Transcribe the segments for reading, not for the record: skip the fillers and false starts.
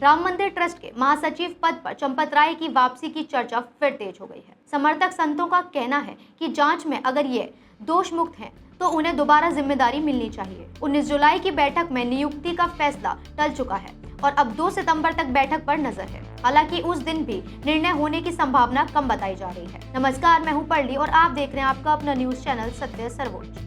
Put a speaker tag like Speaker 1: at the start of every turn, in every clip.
Speaker 1: राम मंदिर ट्रस्ट के महासचिव पद पर चंपत राय की वापसी की चर्चा फिर तेज हो गई है। समर्थक संतों का कहना है कि जांच में अगर ये दोष मुक्त हैं तो उन्हें दोबारा जिम्मेदारी मिलनी चाहिए। 19 जुलाई की बैठक में नियुक्ति का फैसला टल चुका है और अब 2 सितंबर तक बैठक पर नजर है। हालांकि उस दिन भी निर्णय होने की संभावना कम बताई जा रही है। नमस्कार, मैं हूं पर्ली और आप देख रहे हैं आपका अपना न्यूज चैनल सत्य सर्वोच्च।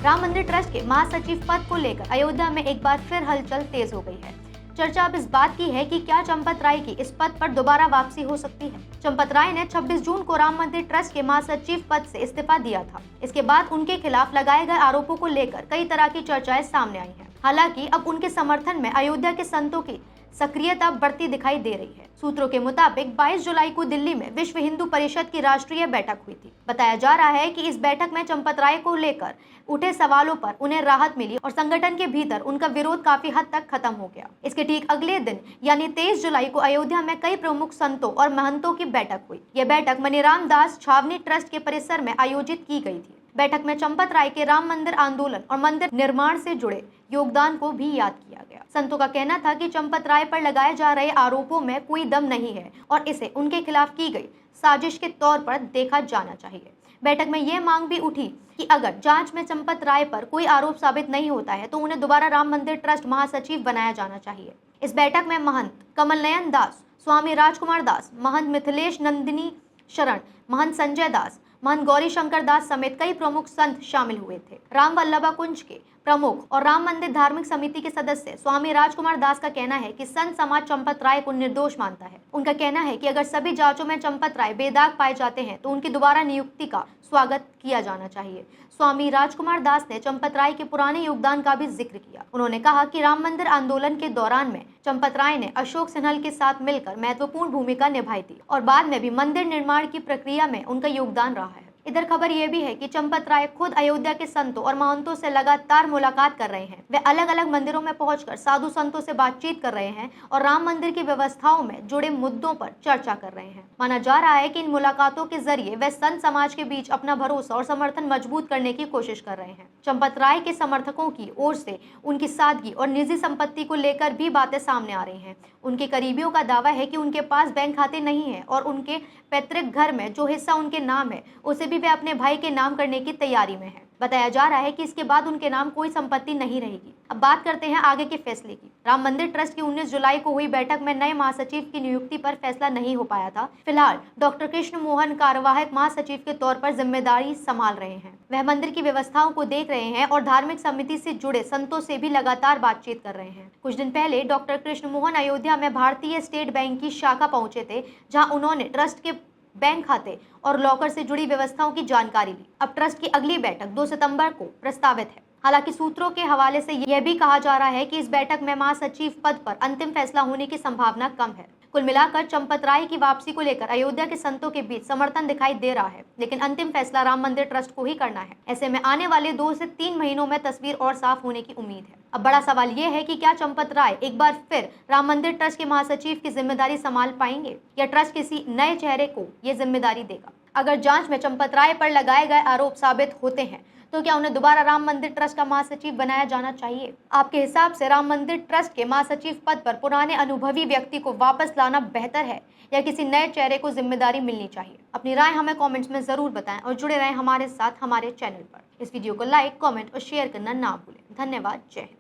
Speaker 1: राम मंदिर ट्रस्ट के महासचिव पद को लेकर अयोध्या में एक बार फिर हलचल तेज हो गई है। चर्चा अब इस बात की है कि क्या चंपत राय की इस पद पर दोबारा वापसी हो सकती है। चंपत राय ने 26 जून को राम मंदिर ट्रस्ट के महासचिव पद से इस्तीफा दिया था। इसके बाद उनके खिलाफ लगाए गए आरोपों को लेकर कई तरह की चर्चाएं सामने आई हैं। हालांकि अब उनके समर्थन में अयोध्या के संतों की सक्रियता बढ़ती दिखाई दे रही है। सूत्रों के मुताबिक 22 जुलाई को दिल्ली में विश्व हिंदू परिषद की राष्ट्रीय बैठक हुई थी। बताया जा रहा है कि इस बैठक में चंपत राय को लेकर उठे सवालों पर उन्हें राहत मिली और संगठन के भीतर उनका विरोध काफी हद तक खत्म हो गया। इसके ठीक अगले दिन यानी 23 जुलाई को अयोध्या में कई प्रमुख संतों और महंतों की बैठक हुई। यह बैठक मनीराम दास छावनी ट्रस्ट के परिसर में आयोजित की गई थी। बैठक में चंपत राय के राम मंदिर आंदोलन और मंदिर निर्माण से जुड़े योगदान को भी याद किया गया। संतों का कहना था कि चंपत राय पर लगाए जा रहे आरोपों में कोई दम नहीं है और इसे उनके खिलाफ की गई साजिश के तौर पर देखा जाना चाहिए। बैठक में यह मांग भी उठी कि अगर जांच में चंपत राय पर कोई आरोप साबित नहीं होता है तो उन्हें दोबारा राम मंदिर ट्रस्ट महासचिव बनाया जाना चाहिए। इस बैठक में महंत कमल नयन दास, स्वामी राजकुमार दास, महंत मिथिलेश नंदिनी शरण, महंत संजय दास, महंत गौरी शंकर दास समेत कई प्रमुख संत शामिल हुए थे। राम वल्लभा कुंज के प्रमुख और राम मंदिर धार्मिक समिति के सदस्य स्वामी राजकुमार दास का कहना है कि संत समाज चंपत राय को निर्दोष मानता है। उनका कहना है कि अगर सभी जांचों में चंपत राय बेदाग पाए जाते हैं तो उनकी दोबारा नियुक्ति का स्वागत किया जाना चाहिए। स्वामी राजकुमार दास ने चंपत राय के पुराने योगदान का भी जिक्र किया। उन्होंने कहा कि राम मंदिर आंदोलन के दौरान में चंपत राय ने अशोक सिन्हल के साथ मिलकर महत्वपूर्ण भूमिका निभाई थी और बाद में भी मंदिर निर्माण की प्रक्रिया में उनका योगदान रहा है। इधर खबर यह भी है कि चंपत राय खुद अयोध्या के संतों और महंतों से लगातार मुलाकात कर रहे हैं। वे अलग अलग मंदिरों में पहुंचकर साधु संतों से बातचीत कर रहे हैं और राम मंदिर की व्यवस्थाओं में जुड़े मुद्दों पर चर्चा कर रहे हैं। माना जा रहा है कि इन मुलाकातों के जरिए वे संत समाज के बीच अपना भरोसा और समर्थन मजबूत करने की कोशिश कर रहे हैं। चंपत राय के समर्थकों की ओर से उनकी सादगी और निजी संपत्ति को लेकर भी बातें सामने आ रही हैं। उनके करीबियों का दावा है कि उनके पास बैंक खाते नहीं है और उनके पैतृक घर में जो हिस्सा उनके नाम है उसे भी वे अपने भाई के नाम करने की तैयारी में है। बताया जा रहा है कि इसके बाद उनके नाम कोई संपत्ति नहीं रहेगी। अब बात करते हैं आगे के फैसले की। राम मंदिर ट्रस्ट की 19 जुलाई को हुई बैठक में नए महासचिव की नियुक्ति पर फैसला नहीं हो पाया था। फिलहाल डॉक्टर कृष्ण मोहन कार्यवाहक महासचिव के तौर पर जिम्मेदारी संभाल रहे हैं। वह मंदिर की व्यवस्थाओं को देख रहे हैं और धार्मिक समिति से जुड़े संतों से भी लगातार बातचीत कर रहे हैं। कुछ दिन पहले डॉक्टर कृष्ण मोहन अयोध्या में भारतीय स्टेट बैंक की शाखा पहुंचे थे, जहां उन्होंने ट्रस्ट के बैंक खाते और लॉकर से जुड़ी व्यवस्थाओं की जानकारी ली। अब ट्रस्ट की अगली बैठक 2 सितंबर को प्रस्तावित है। हालांकि सूत्रों के हवाले से यह भी कहा जा रहा है कि इस बैठक में महासचिव पद पर अंतिम फैसला होने की संभावना कम है। कुल मिलाकर चंपत राय की वापसी को लेकर अयोध्या के संतों के बीच समर्थन दिखाई दे रहा है, लेकिन अंतिम फैसला राम मंदिर ट्रस्ट को ही करना है। ऐसे में आने वाले 2 से 3 महीनों में तस्वीर और साफ होने की उम्मीद है। अब बड़ा सवाल ये है कि क्या चंपत राय एक बार फिर राम मंदिर ट्रस्ट के महासचिव की जिम्मेदारी संभाल पाएंगे या ट्रस्ट किसी नए चेहरे को ये जिम्मेदारी देगा। अगर जांच में चंपत राय पर लगाए गए आरोप साबित होते हैं तो क्या उन्हें दोबारा राम मंदिर ट्रस्ट का महासचिव बनाया जाना चाहिए? आपके हिसाब से राम मंदिर ट्रस्ट के महासचिव पद पर पुराने अनुभवी व्यक्ति को वापस लाना बेहतर है या किसी नए चेहरे को जिम्मेदारी मिलनी चाहिए? अपनी राय हमें कमेंट्स में जरूर बताएं और जुड़े रहें हमारे साथ हमारे चैनल पर। इस वीडियो को लाइक, कमेंट और शेयर करना ना भूलें। धन्यवाद। जय हिंद।